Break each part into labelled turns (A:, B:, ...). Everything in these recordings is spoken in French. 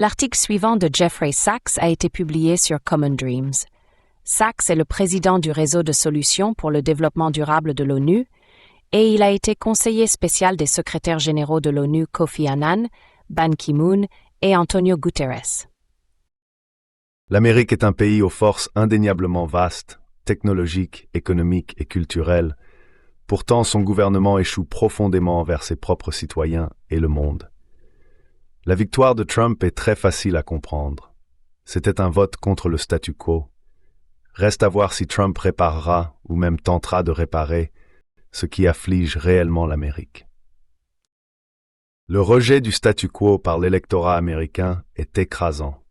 A: L'article suivant de Jeffrey Sachs a été publié sur Common Dreams. Sachs est le président du réseau de solutions pour le développement durable de l'ONU et il a été conseiller spécial des secrétaires généraux de l'ONU Kofi Annan, Ban Ki-moon et Antonio Guterres.
B: L'Amérique est un pays aux forces indéniablement vastes, technologiques, économiques et culturelles. Pourtant, son gouvernement échoue profondément envers ses propres citoyens et le monde. La victoire de Trump est très facile à comprendre. C'était un vote contre le statu quo. Reste à voir si Trump réparera, ou même tentera de réparer, ce qui afflige réellement l'Amérique. Le rejet du statu quo par l'électorat américain est écrasant.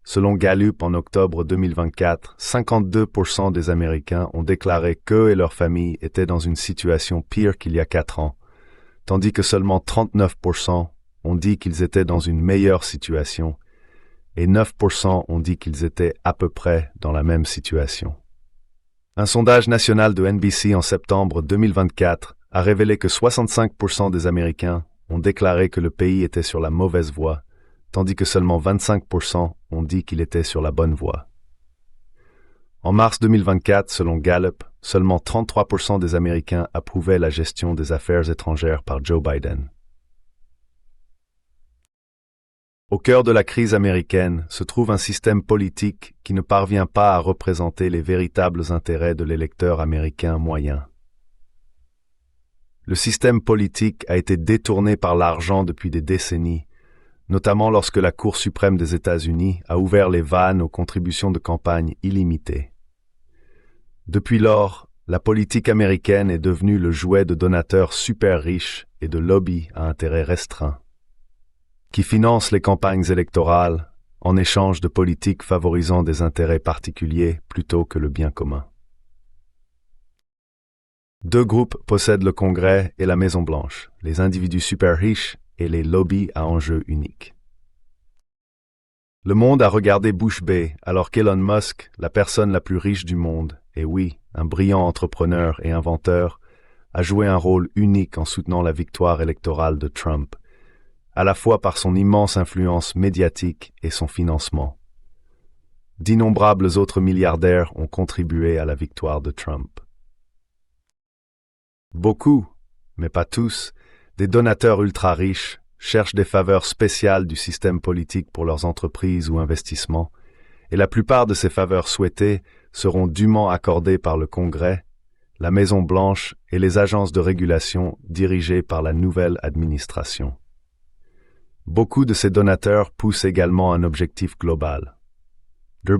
B: Selon Gallup, en octobre 2024, 52% des Américains ont déclaré qu'eux et leurs familles étaient dans une situation pire qu'il y a 4 ans, tandis que seulement 39% ont dit qu'ils étaient dans une meilleure situation et 9% ont dit qu'ils étaient à peu près dans la même situation. Un sondage national de NBC en septembre 2024 a révélé que 65% des Américains ont déclaré que le pays était sur la mauvaise voie, tandis que seulement 25% ont dit qu'il était sur la bonne voie. En mars 2024, selon Gallup, seulement 33% des Américains approuvaient la gestion des affaires étrangères par Joe Biden. Au cœur de la crise américaine se trouve un système politique qui ne parvient pas à représenter les véritables intérêts de l'électeur américain moyen. Le système politique a été détourné par l'argent depuis des décennies, notamment lorsque la Cour suprême des États-Unis a ouvert les vannes aux contributions de campagne illimitées. Depuis lors, la politique américaine est devenue le jouet de donateurs super riches et de lobbies à intérêt restreint, qui financent les campagnes électorales en échange de politiques favorisant des intérêts particuliers plutôt que le bien commun. 2 groupes possèdent le Congrès et la Maison-Blanche, les individus super riches et les lobbies à enjeux uniques. Le monde a regardé bouche bée alors qu'Elon Musk, la personne la plus riche du monde, et oui, un brillant entrepreneur et inventeur, a joué un rôle unique en soutenant la victoire électorale de Trump, à la fois par son immense influence médiatique et son financement. D'innombrables autres milliardaires ont contribué à la victoire de Trump. Beaucoup, mais pas tous, des donateurs ultra-riches cherchent des faveurs spéciales du système politique pour leurs entreprises ou investissements, et la plupart de ces faveurs souhaitées seront dûment accordées par le Congrès, la Maison-Blanche et les agences de régulation dirigées par la nouvelle administration. Beaucoup de ces donateurs poussent également un objectif global. De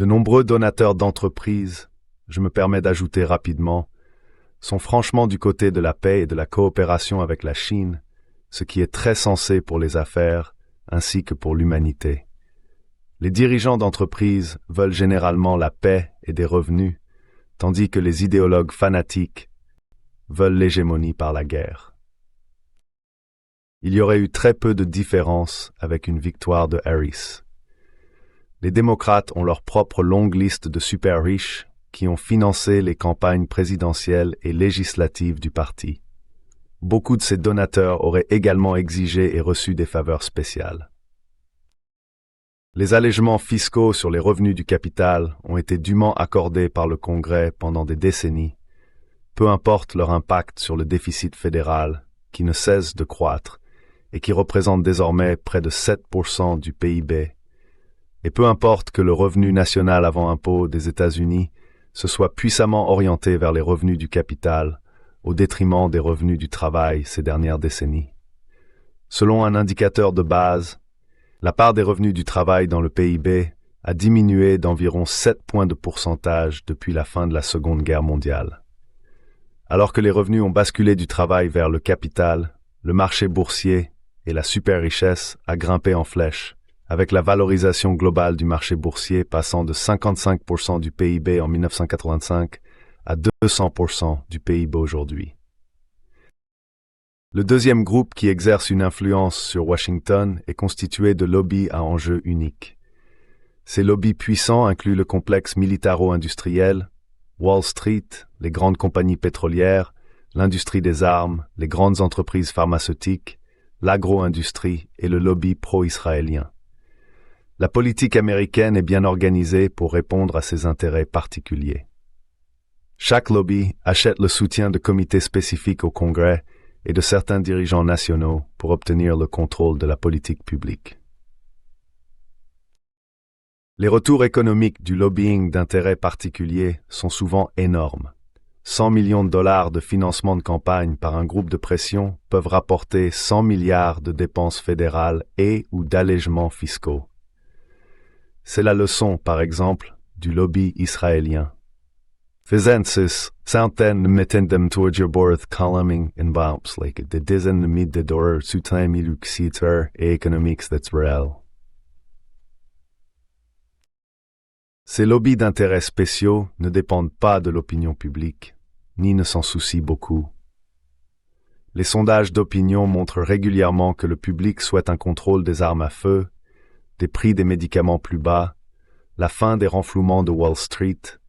B: nombreux donateurs d'entreprises, je me permets d'ajouter rapidement, sont franchement du côté de la paix et de la coopération avec la Chine, ce qui est très sensé pour les affaires ainsi que pour l'humanité. Les dirigeants d'entreprises veulent généralement la paix et des revenus, tandis que les idéologues fanatiques veulent l'hégémonie par la guerre. Il y aurait eu très peu de différence avec une victoire de Harris. Les démocrates ont leur propre longue liste de super riches qui ont financé les campagnes présidentielles et législatives du parti. Beaucoup de ces donateurs auraient également exigé et reçu des faveurs spéciales. Les allègements fiscaux sur les revenus du capital ont été dûment accordés par le Congrès pendant des décennies, peu importe leur impact sur le déficit fédéral, qui ne cesse de croître et qui représente désormais près de 7% du PIB, et peu importe que le revenu national avant impôt des États-Unis se soit puissamment orienté vers les revenus du capital, au détriment des revenus du travail ces dernières décennies. Selon un indicateur de base, la part des revenus du travail dans le PIB a diminué d'environ 7 points de pourcentage depuis la fin de la Seconde Guerre mondiale. Alors que les revenus ont basculé du travail vers le capital, le marché boursier et la superrichesse a grimpé en flèche, avec la valorisation globale du marché boursier passant de 55% du PIB en 1985 à 200% du PIB aujourd'hui. Le deuxième groupe qui exerce une influence sur Washington est constitué de lobbies à enjeux uniques. Ces lobbies puissants incluent le complexe militaro-industriel, Wall Street, les grandes compagnies pétrolières, l'industrie des armes, les grandes entreprises pharmaceutiques, l'agro-industrie et le lobby pro-israélien. La politique américaine est bien organisée pour répondre à ses intérêts particuliers. Chaque lobby achète le soutien de comités spécifiques au Congrès et de certains dirigeants nationaux pour obtenir le contrôle de la politique publique. Les retours économiques du lobbying d'intérêts particuliers sont souvent énormes. 100 millions de dollars de financement de campagne par un groupe de pression peuvent rapporter 100 milliards de dépenses fédérales et ou d'allègements fiscaux. C'est la leçon, par exemple, du lobby israélien. Fizensis, centaines metten dem tourgeborth columning in Baups, like de dizaines de milliers de dollars soutien militaire et économique d'Israël. Ces lobbies d'intérêts spéciaux ne dépendent pas de l'opinion publique, ni ne s'en soucient beaucoup. Les sondages d'opinion montrent régulièrement que le public souhaite un contrôle des armes à feu, des prix des médicaments plus bas, la fin des renflouements de Wall Street,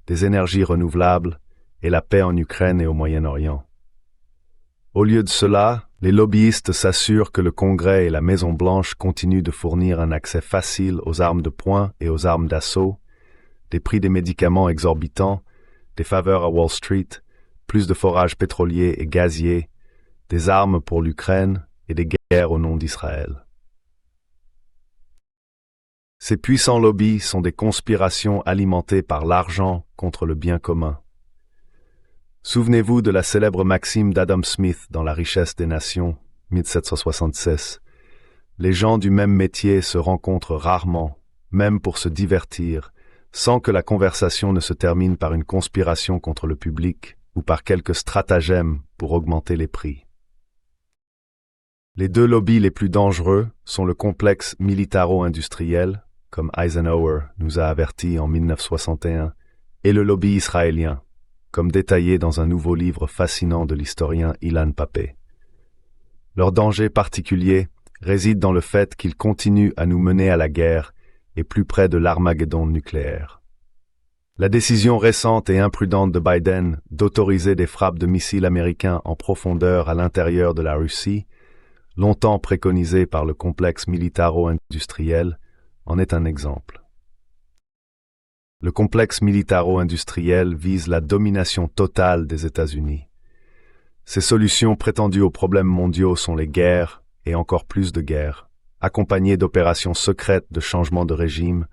B: des énergies renouvelables et la paix en Ukraine et au Moyen-Orient. Au lieu de cela, les lobbyistes s'assurent que le Congrès et la Maison-Blanche continuent de fournir un accès facile aux armes de poing et aux armes d'assaut, des prix des médicaments exorbitants, des faveurs à Wall Street, plus de forages pétroliers et gaziers, des armes pour l'Ukraine et des guerres au nom d'Israël. Ces puissants lobbies sont des conspirations alimentées par l'argent contre le bien commun. Souvenez-vous de la célèbre maxime d'Adam Smith dans La richesse des nations, 1776. Les gens du même métier se rencontrent rarement, même pour se divertir, sans que la conversation ne se termine par une conspiration contre le public ou par quelque stratagème pour augmenter les prix. Les deux lobbies les plus dangereux sont le complexe militaro-industriel, comme Eisenhower nous a avertis en 1961, et le lobby israélien, comme détaillé dans un nouveau livre fascinant de l'historien Ilan Pappé. Leur danger particulier réside dans le fait qu'ils continuent à nous mener à la guerre et plus près de l'Armageddon nucléaire. La décision récente et imprudente de Biden d'autoriser des frappes de missiles américains en profondeur à l'intérieur de la Russie, longtemps préconisée par le complexe militaro-industriel, en est un exemple. Le complexe militaro-industriel vise la domination totale des États-Unis. Ces solutions prétendues aux problèmes mondiaux sont les guerres, et encore plus de guerres, accompagnées d'opérations secrètes de changement de régime,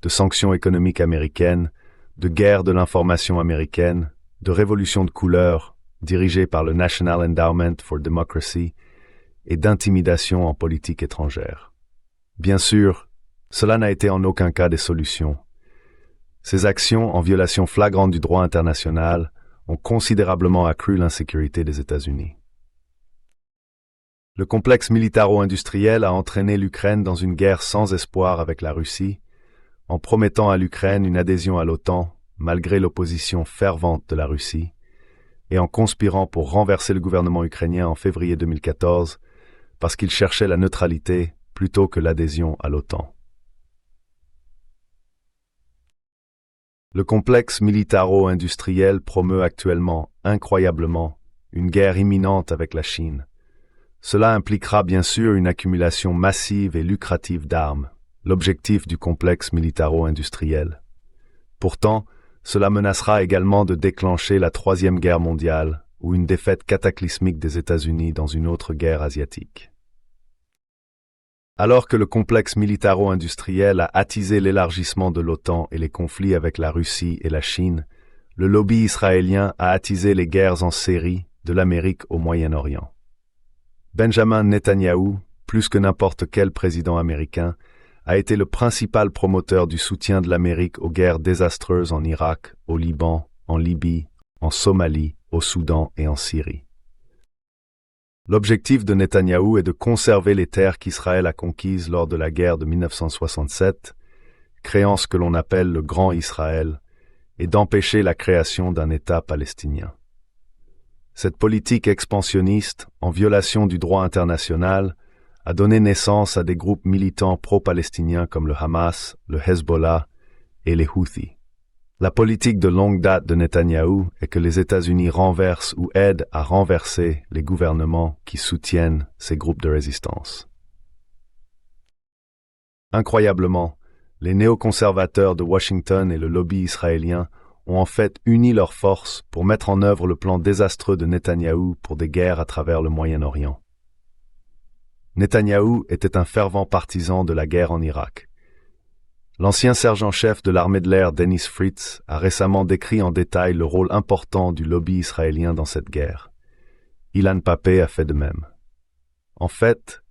B: de sanctions économiques américaines, de guerres de l'information américaine, de révolutions de couleur, dirigées par le National Endowment for Democracy, et d'intimidation en politique étrangère. Bien sûr, cela n'a été en aucun cas des solutions. Ces actions, en violation flagrante du droit international, ont considérablement accru l'insécurité des États-Unis. Le complexe militaro-industriel a entraîné l'Ukraine dans une guerre sans espoir avec la Russie, en promettant à l'Ukraine une adhésion à l'OTAN, malgré l'opposition fervente de la Russie, et en conspirant pour renverser le gouvernement ukrainien en février 2014, parce qu'il cherchait la neutralité plutôt que l'adhésion à l'OTAN. Le complexe militaro-industriel promeut actuellement, incroyablement, une guerre imminente avec la Chine. Cela impliquera bien sûr une accumulation massive et lucrative d'armes, l'objectif du complexe militaro-industriel. Pourtant, cela menacera également de déclencher la Troisième Guerre mondiale ou une défaite cataclysmique des États-Unis dans une autre guerre asiatique. Alors que le complexe militaro-industriel a attisé l'élargissement de l'OTAN et les conflits avec la Russie et la Chine, le lobby israélien a attisé les guerres en série de l'Amérique au Moyen-Orient. Benjamin Netanyahou, plus que n'importe quel président américain, a été le principal promoteur du soutien de l'Amérique aux guerres désastreuses en Irak, au Liban, en Libye, en Somalie, au Soudan et en Syrie. L'objectif de Netanyahou est de conserver les terres qu'Israël a conquises lors de la guerre de 1967, créant ce que l'on appelle le Grand Israël, et d'empêcher la création d'un État palestinien. Cette politique expansionniste, en violation du droit international, a donné naissance à des groupes militants pro-palestiniens comme le Hamas, le Hezbollah et les Houthis. La politique de longue date de Netanyahou est que les États-Unis renversent ou aident à renverser les gouvernements qui soutiennent ces groupes de résistance. Incroyablement, les néoconservateurs de Washington et le lobby israélien ont en fait uni leurs forces pour mettre en œuvre le plan désastreux de Netanyahou pour des guerres à travers le Moyen-Orient. Netanyahou était un fervent partisan de la guerre en Irak. L'ancien sergent-chef de l'armée de l'air Dennis Fritz a récemment décrit en détail le rôle important du lobby israélien dans cette guerre. Ilan Pappé a fait de même. En fait,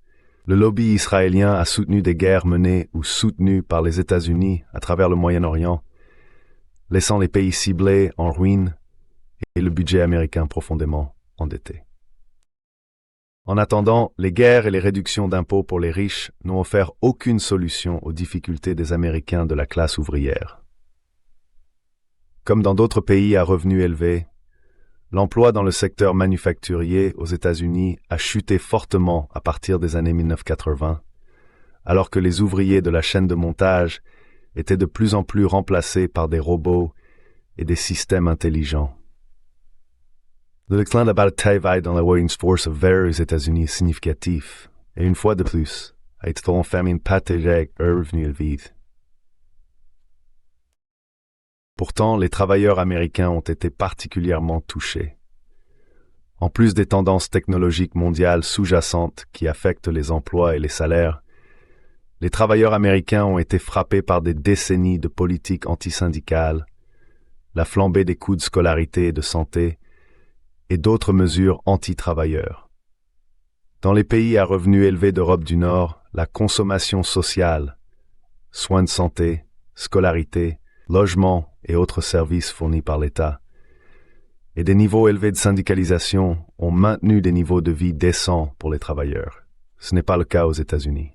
B: le lobby israélien a soutenu des guerres menées ou soutenues par les États-Unis à travers le Moyen-Orient, laissant les pays ciblés en ruine et le budget américain profondément endetté. En attendant, les guerres et les réductions d'impôts pour les riches n'ont offert aucune solution aux difficultés des Américains de la classe ouvrière. Comme dans d'autres pays à revenus élevés, l'emploi dans le secteur manufacturier aux États-Unis a chuté fortement à partir des années 1980, alors que les ouvriers de la chaîne de montage étaient de plus en plus remplacés par des robots et des systèmes intelligents. Le déclin de la bataille dans la working force vers les États-Unis est significatif, et une fois de plus, a été une famine pathétique et revenu élevé. Pourtant, les travailleurs américains ont été particulièrement touchés. En plus des tendances technologiques mondiales sous-jacentes qui affectent les emplois et les salaires, les travailleurs américains ont été frappés par des décennies de politiques antisyndicales, la flambée des coûts de scolarité et de santé, et d'autres mesures anti-travailleurs. Dans les pays à revenus élevés d'Europe du Nord, la consommation sociale, soins de santé, scolarité, logement et autres services fournis par l'État, et des niveaux élevés de syndicalisation ont maintenu des niveaux de vie décents pour les travailleurs. Ce n'est pas le cas aux États-Unis.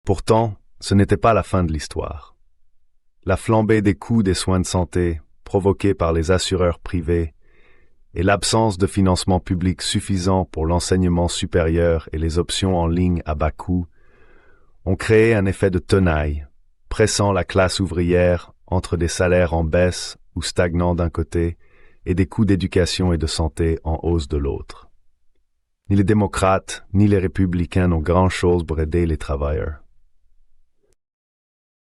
B: Pourtant, ce n'était pas la fin de l'histoire. La flambée des coûts des soins de santé, provoquée par les assureurs privés, et l'absence de financement public suffisant pour l'enseignement supérieur et les options en ligne à bas coût, ont créé un effet de tenaille, pressant la classe ouvrière entre des salaires en baisse ou stagnants d'un côté et des coûts d'éducation et de santé en hausse de l'autre. Ni les démocrates ni les républicains n'ont grand-chose pour aider les travailleurs.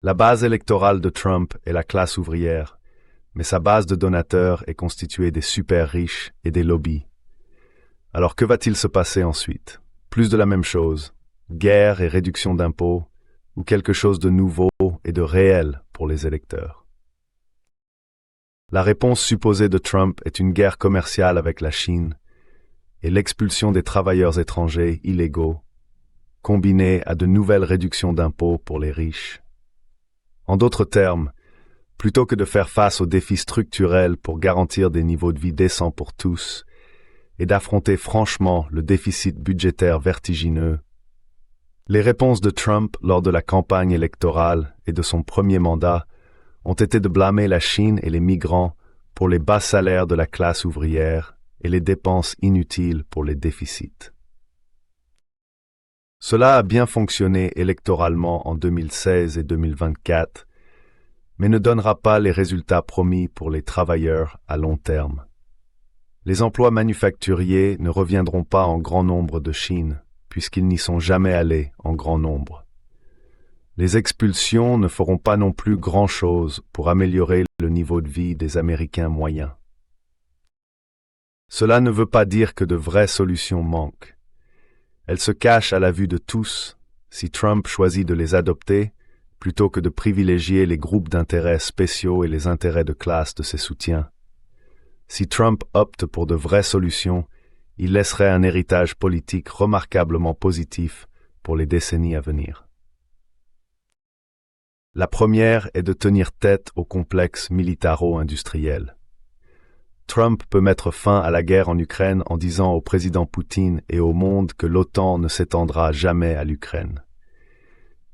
B: La base électorale de Trump est la classe ouvrière, mais sa base de donateurs est constituée des super riches et des lobbies. Alors que va-t-il se passer ensuite? Plus de la même chose, guerre et réduction d'impôts, ou quelque chose de nouveau et de réel pour les électeurs? La réponse supposée de Trump est une guerre commerciale avec la Chine et l'expulsion des travailleurs étrangers illégaux, combinée à de nouvelles réductions d'impôts pour les riches. En d'autres termes, plutôt que de faire face aux défis structurels pour garantir des niveaux de vie décents pour tous et d'affronter franchement le déficit budgétaire vertigineux, les réponses de Trump lors de la campagne électorale et de son premier mandat ont été de blâmer la Chine et les migrants pour les bas salaires de la classe ouvrière et les dépenses inutiles pour les déficits. Cela a bien fonctionné électoralement en 2016 et 2024, mais ne donnera pas les résultats promis pour les travailleurs à long terme. Les emplois manufacturiers ne reviendront pas en grand nombre de Chine, puisqu'ils n'y sont jamais allés en grand nombre. Les expulsions ne feront pas non plus grand-chose pour améliorer le niveau de vie des Américains moyens. Cela ne veut pas dire que de vraies solutions manquent. Elles se cachent à la vue de tous si Trump choisit de les adopter plutôt que de privilégier les groupes d'intérêts spéciaux et les intérêts de classe de ses soutiens. Si Trump opte pour de vraies solutions, il laisserait un héritage politique remarquablement positif pour les décennies à venir. La première est de tenir tête au complexe militaro-industriel. Trump peut mettre fin à la guerre en Ukraine en disant au président Poutine et au monde que l'OTAN ne s'étendra jamais à l'Ukraine.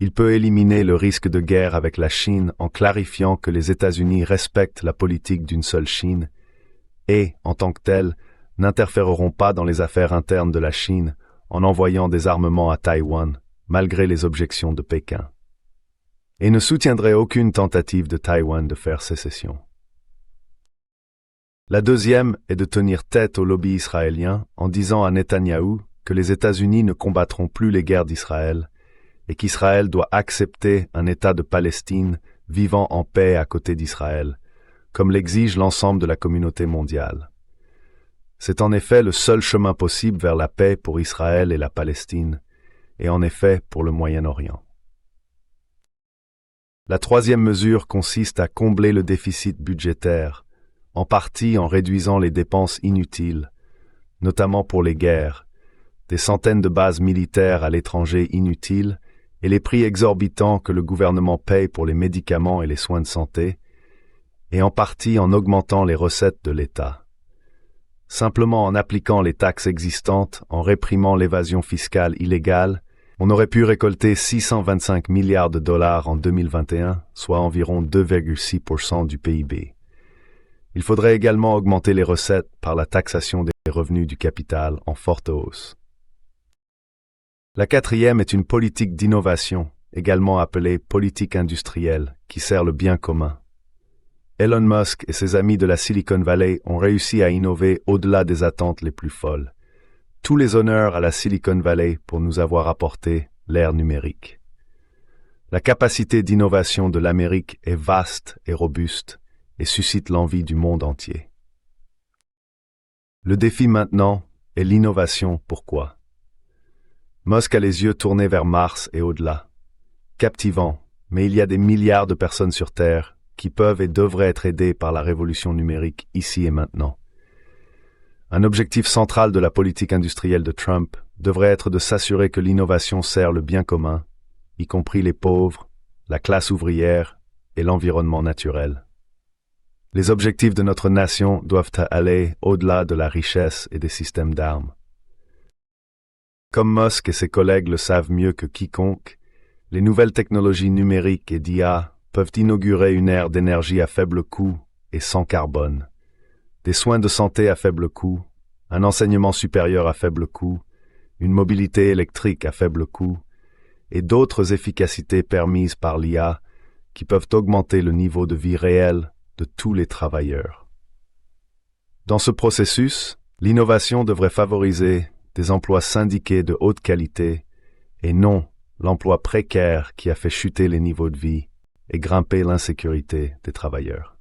B: Il peut éliminer le risque de guerre avec la Chine en clarifiant que les États-Unis respectent la politique d'une seule Chine et, en tant que tels, n'interféreront pas dans les affaires internes de la Chine en envoyant des armements à Taïwan, malgré les objections de Pékin. et ne soutiendrait aucune tentative de Taïwan de faire sécession. La deuxième est de tenir tête au lobby israélien en disant à Netanyahou que les États-Unis ne combattront plus les guerres d'Israël et qu'Israël doit accepter un État de Palestine vivant en paix à côté d'Israël, comme l'exige l'ensemble de la communauté mondiale. C'est en effet le seul chemin possible vers la paix pour Israël et la Palestine, et en effet pour le Moyen-Orient. La troisième mesure consiste à combler le déficit budgétaire, en partie en réduisant les dépenses inutiles, notamment pour les guerres, des centaines de bases militaires à l'étranger inutiles et les prix exorbitants que le gouvernement paye pour les médicaments et les soins de santé, et en partie en augmentant les recettes de l'État. Simplement en appliquant les taxes existantes, en réprimant l'évasion fiscale illégale, on aurait pu récolter 625 milliards de dollars en 2021, soit environ 2,6% du PIB. Il faudrait également augmenter les recettes par la taxation des revenus du capital en forte hausse. La quatrième est une politique d'innovation, également appelée politique industrielle, qui sert le bien commun. Elon Musk et ses amis de la Silicon Valley ont réussi à innover au-delà des attentes les plus folles. Tous les honneurs à la Silicon Valley pour nous avoir apporté l'ère numérique. La capacité d'innovation de l'Amérique est vaste et robuste et suscite l'envie du monde entier. Le défi maintenant est l'innovation. Pourquoi? Musk a les yeux tournés vers Mars et au-delà. Captivant, mais il y a des milliards de personnes sur Terre qui peuvent et devraient être aidées par la révolution numérique ici et maintenant. Un objectif central de la politique industrielle de Trump devrait être de s'assurer que l'innovation sert le bien commun, y compris les pauvres, la classe ouvrière et l'environnement naturel. Les objectifs de notre nation doivent aller au-delà de la richesse et des systèmes d'armes. Comme Musk et ses collègues le savent mieux que quiconque, les nouvelles technologies numériques et d'IA peuvent inaugurer une ère d'énergie à faible coût et sans carbone, des soins de santé à faible coût, un enseignement supérieur à faible coût, une mobilité électrique à faible coût, et d'autres efficacités permises par l'IA qui peuvent augmenter le niveau de vie réel de tous les travailleurs. Dans ce processus, l'innovation devrait favoriser des emplois syndiqués de haute qualité et non l'emploi précaire qui a fait chuter les niveaux de vie et grimper l'insécurité des travailleurs.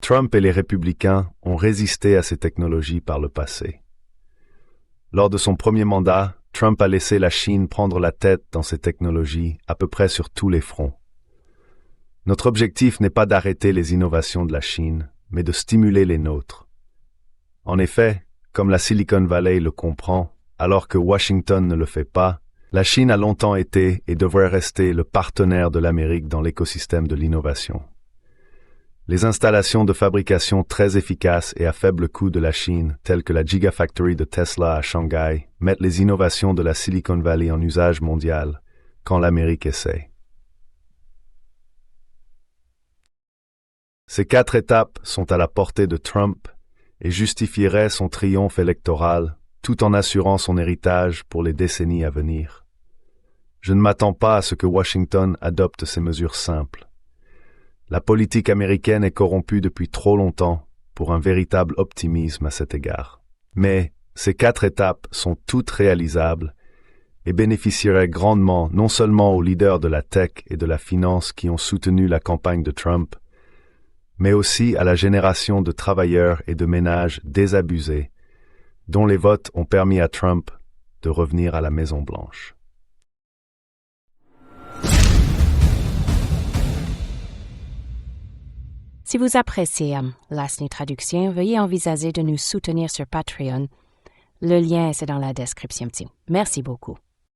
B: Trump et les républicains ont résisté à ces technologies par le passé. Lors de son premier mandat, Trump a laissé la Chine prendre la tête dans ces technologies à peu près sur tous les fronts. Notre objectif n'est pas d'arrêter les innovations de la Chine, mais de stimuler les nôtres. En effet, comme la Silicon Valley le comprend, alors que Washington ne le fait pas, la Chine a longtemps été et devrait rester le partenaire de l'Amérique dans l'écosystème de l'innovation. Les installations de fabrication très efficaces et à faible coût de la Chine, telles que la Gigafactory de Tesla à Shanghai, mettent les innovations de la Silicon Valley en usage mondial, quand l'Amérique essaie. Ces 4 étapes sont à la portée de Trump et justifieraient son triomphe électoral tout en assurant son héritage pour les décennies à venir. Je ne m'attends pas à ce que Washington adopte ces mesures simples. La politique américaine est corrompue depuis trop longtemps pour un véritable optimisme à cet égard. Mais ces 4 étapes sont toutes réalisables et bénéficieraient grandement non seulement aux leaders de la tech et de la finance qui ont soutenu la campagne de Trump, mais aussi à la génération de travailleurs et de ménages désabusés, dont les votes ont permis à Trump de revenir à la Maison-Blanche.
A: Si vous appréciez Last New Traduction, veuillez envisager de nous soutenir sur Patreon. Le lien est dans la description. Merci beaucoup.